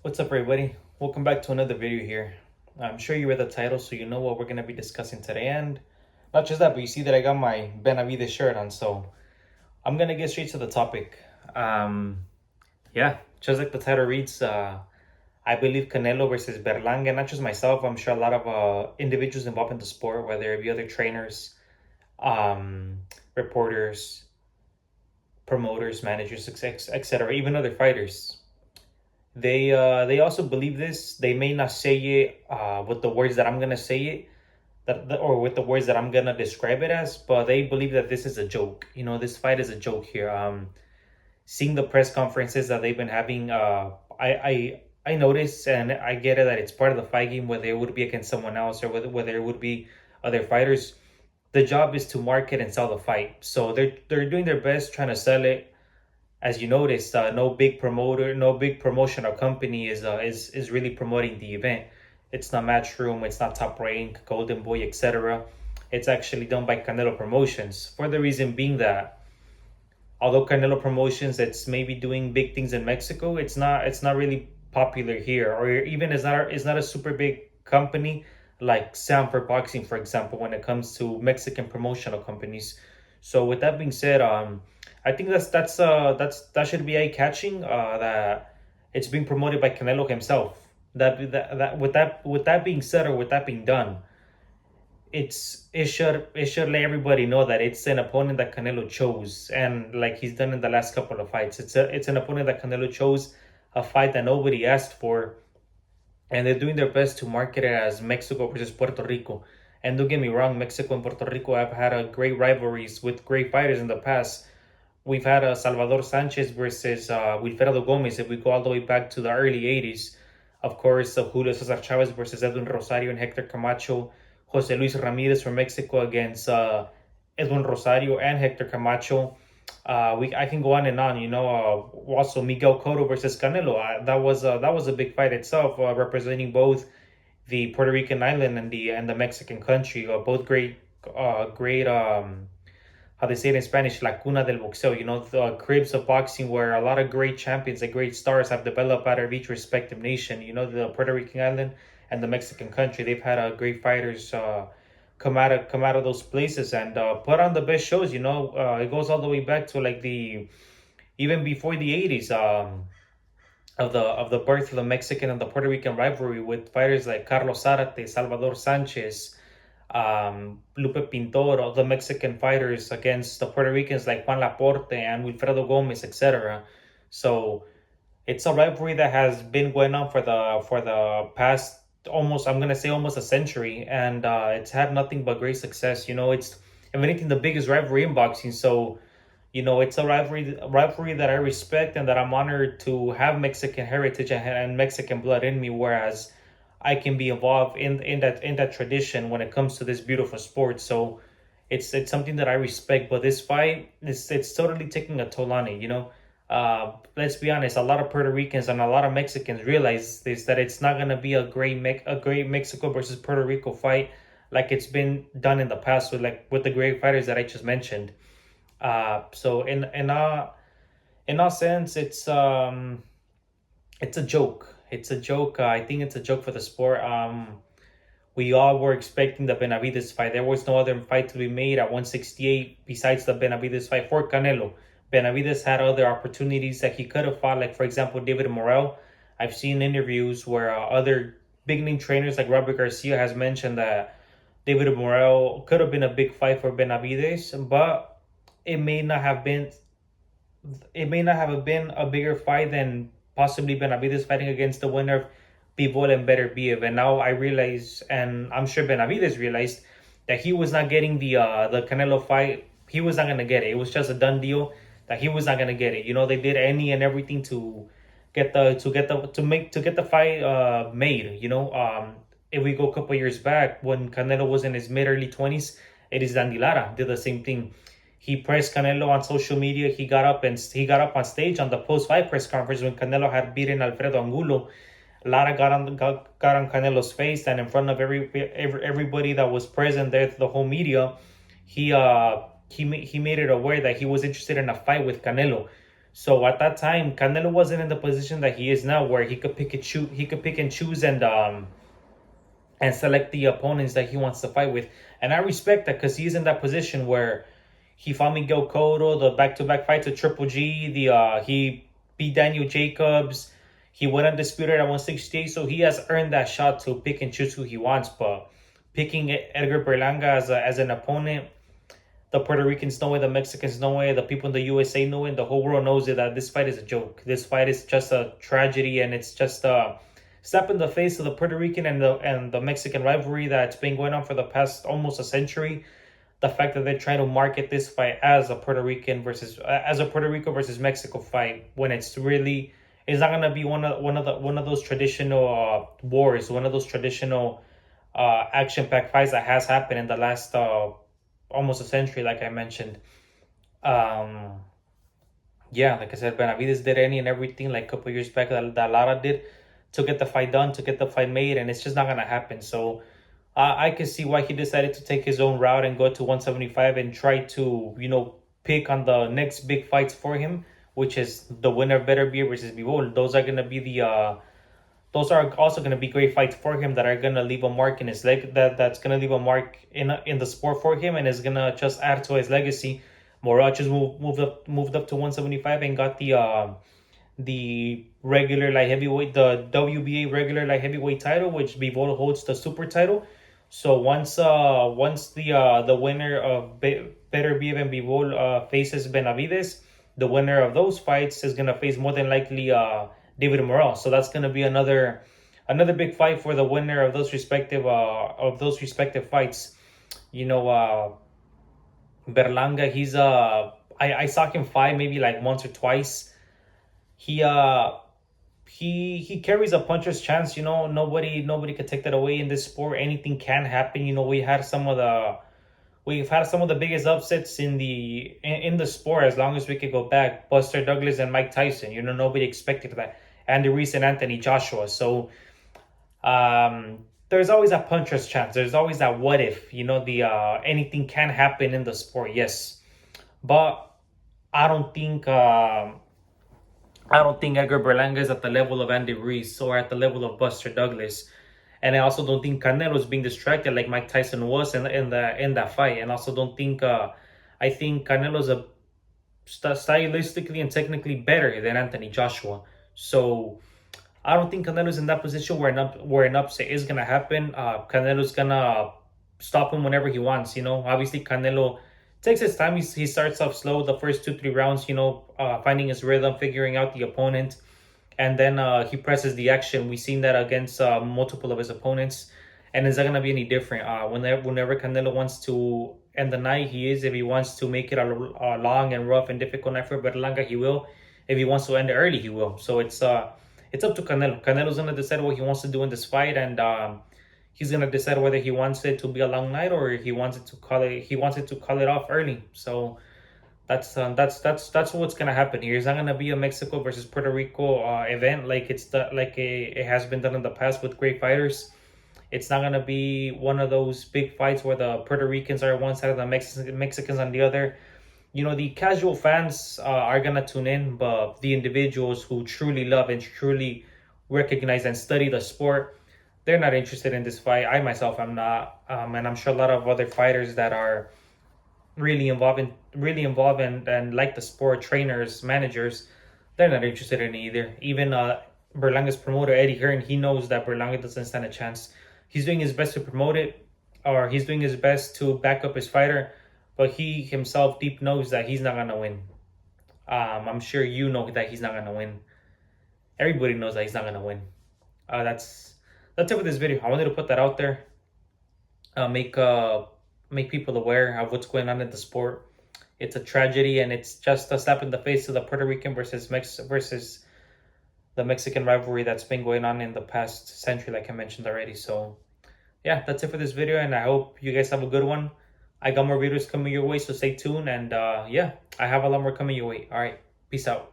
What's up, everybody? Welcome back to another video here. I'm sure you read the title, so you know what we're going to be discussing today. And not just that, but you see that I got my Benavidez shirt on, so I'm going to get straight to the topic. Um, yeah, just like the title reads, I believe Canelo versus Berlanga, not just myself, I'm sure a lot of individuals involved in the sport, whether it be other trainers, um, reporters, promoters, managers, etc., even other fighters. They also believe this. They may not say it with the words that I'm gonna say it, or with the words that I'm gonna describe it as, but they believe that this is a joke. You know, this fight is a joke here. Seeing the press conferences that they've been having, I noticed and I get it that it's part of the fight game, whether it would be against someone else or whether it would be other fighters. The job is to market and sell the fight, so they're doing their best trying to sell it. As you noticed, no big promoter, no big promotional company is really promoting the event. It's not Matchroom, it's not Top Rank, Golden Boy, etc. It's actually done by Canelo Promotions. For the reason being that although Canelo Promotions it's maybe doing big things in Mexico, it's not really popular here, or even it's not a super big company like Sanford Boxing, for example, when it comes to Mexican promotional companies. So with that being said, I think that should be eye catching. That it's being promoted by Canelo himself. With that being said, or with that being done, it should let everybody know that it's an opponent that Canelo chose, and like he's done in the last couple of fights, it's an opponent that Canelo chose, a fight that nobody asked for, and they're doing their best to market it as Mexico versus Puerto Rico. And don't get me wrong, Mexico and Puerto Rico have had a great rivalries with great fighters in the past. We've had Salvador Sanchez versus Wilfredo Gomez if we go all the way back to the early 80s. Of course, Julio Cesar Chavez versus Edwin Rosario and Hector Camacho. Jose Luis Ramirez from Mexico against Edwin Rosario and Hector Camacho. I can go on and on. Also Miguel Cotto versus Canelo. That was a big fight itself, representing both the Puerto Rican island and the Mexican country. Both great how they say it in Spanish, la cuna del boxeo. The cribs of boxing where a lot of great champions and great stars have developed out of each respective nation. The Puerto Rican island and the Mexican country. They've had great fighters come out of those places and put on the best shows. It goes all the way back to like the even before the 80s. Of the birth of the Mexican and the Puerto Rican rivalry with fighters like Carlos Zarate, Salvador Sanchez, Lupe Pintor, all the Mexican fighters against the Puerto Ricans like Juan Laporte and Wilfredo Gomez, etc. So it's a rivalry that has been going on for the past almost, I'm gonna say, almost a century, and it's had nothing but great success. It's, if anything, the biggest rivalry in boxing. So it's a rivalry that I respect and that I'm honored to have Mexican heritage and Mexican blood in me, whereas I can be involved in that tradition when it comes to this beautiful sport. So it's something that I respect. But this fight, it's totally taking a toll on it. Let's be honest, a lot of Puerto Ricans and a lot of Mexicans realize this, that it's not gonna be a great Mexico versus Puerto Rico fight like it's been done in the past with the great fighters that I just mentioned. So in all sense, it's a joke. It's a joke. I think it's a joke for the sport. We all were expecting the Benavidez fight. There was no other fight to be made at 168 besides the Benavidez fight for Canelo. Benavidez had other opportunities that he could have fought, like for example David Morrell. I've seen interviews where other big name trainers like Robert Garcia has mentioned that David Morrell could have been a big fight for Benavidez, but it may not have been a bigger fight than possibly Benavidez fighting against the winner of Bivol and Beterbiev. And now I realize, and I'm sure Benavidez realized, that he was not getting the Canelo fight. He was not gonna get it. It was just a done deal that he was not gonna get it. They did any and everything to get the fight made. If we go a couple years back when Canelo was in his mid early 20s, it is Dandy Lara did the same thing. He pressed Canelo on social media. He got up on stage on the post-fight press conference when Canelo had beaten Alfredo Angulo. Lara got on Canelo's face, and in front of everybody that was present there, the whole media, he made it aware that he was interested in a fight with Canelo. So at that time, Canelo wasn't in the position that he is now, where he could pick and choose. He could pick and choose and select the opponents that he wants to fight with. And I respect that, because he's in that position where he fought Miguel Cotto, the back-to-back fights with Triple G. He beat Daniel Jacobs. He went undisputed at 168, so he has earned that shot to pick and choose who he wants. But picking Edgar Berlanga as an opponent, the Puerto Ricans know it, the Mexicans know it, the people in the USA know it, the whole world knows it, that this fight is a joke. This fight is just a tragedy, and it's just a slap in the face of the Puerto Rican and the Mexican rivalry that's been going on for the past almost a century. The fact that they're trying to market this fight as a Puerto Rico versus Mexico fight, when it's not gonna be one of those traditional wars, one of those traditional action-packed fights that has happened in the last almost a century, like I mentioned. Um, yeah, like I said, Benavidez did any and everything, like a couple years back, that Lara did, to get the fight done, to get the fight made, and it's just not gonna happen. So I can see why he decided to take his own route and go to 175 and try to, pick on the next big fights for him, which is the winner of Better Beer versus Bivol. Those are also gonna be great fights for him that are gonna leave a mark in his leg. That's gonna leave a mark in the sport for him, and is gonna just add to his legacy. Morales just moved up to 175 and got the regular light heavyweight, the WBA regular light heavyweight title, which Bivol holds the super title. So once the winner of Better Beer and Bivol faces Benavidez, the winner of those fights is gonna face more than likely David Morales. So that's gonna be another big fight for the winner of those respective fights. Berlanga, I saw him fight maybe like once or twice. He carries a puncher's chance. Nobody could take that away in this sport. Anything can happen. We've had some of the biggest upsets in the sport, as long as we could go back. Buster Douglas and Mike Tyson. Nobody expected that. Andy Ruiz and Anthony Joshua. So there's always a puncher's chance. There's always that what if. Anything can happen in the sport. Yes, but I don't think Edgar Berlanga is at the level of Andy Ruiz or at the level of Buster Douglas. And I also don't think Canelo is being distracted like Mike Tyson was in that fight. And also don't think I think Canelo's stylistically and technically better than Anthony Joshua. So I don't think Canelo's in that position where an upset is gonna happen. Canelo's gonna stop him whenever he wants. Obviously Canelo takes his time. He starts off slow the first 2-3 rounds. Finding his rhythm, figuring out the opponent. And then he presses the action. We've seen that against multiple of his opponents. And is that going to be any different? Whenever Canelo wants to end the night, he is. If he wants to make it a long and rough and difficult night for Berlanga, he will. If he wants to end it early, he will. So it's up to Canelo. Canelo's going to decide what he wants to do in this fight. And he's going to decide whether he wants it to be a long night or he wants it to call it off early. So that's what's gonna happen here. It's not gonna be a Mexico versus Puerto Rico event like it has been done in the past with great fighters. It's not gonna be one of those big fights where the Puerto Ricans are on one side and the Mexicans on the other. The casual fans are gonna tune in, but the individuals who truly love and truly recognize and study the sport, they're not interested in this fight. I myself am not, and I'm sure a lot of other fighters that are really involved and like the sport, trainers, managers, they're not interested in it either. Even Berlanga's promoter, Eddie Hearn, he knows that Berlanga doesn't stand a chance. He's doing his best to promote it, or he's doing his best to back up his fighter, but he himself deep knows that he's not going to win. I'm sure you know that he's not going to win. Everybody knows that he's not going to win. That's it for this video. I wanted to put that out there. Make people aware of what's going on in the sport. It's a tragedy, and it's just a slap in the face of the Puerto Rican versus the Mexican rivalry that's been going on in the past century, like I mentioned already. So yeah, that's it for this video, and I hope you guys have a good one. I got more videos coming your way, so stay tuned. And yeah, I have a lot more coming your way. All right, peace out.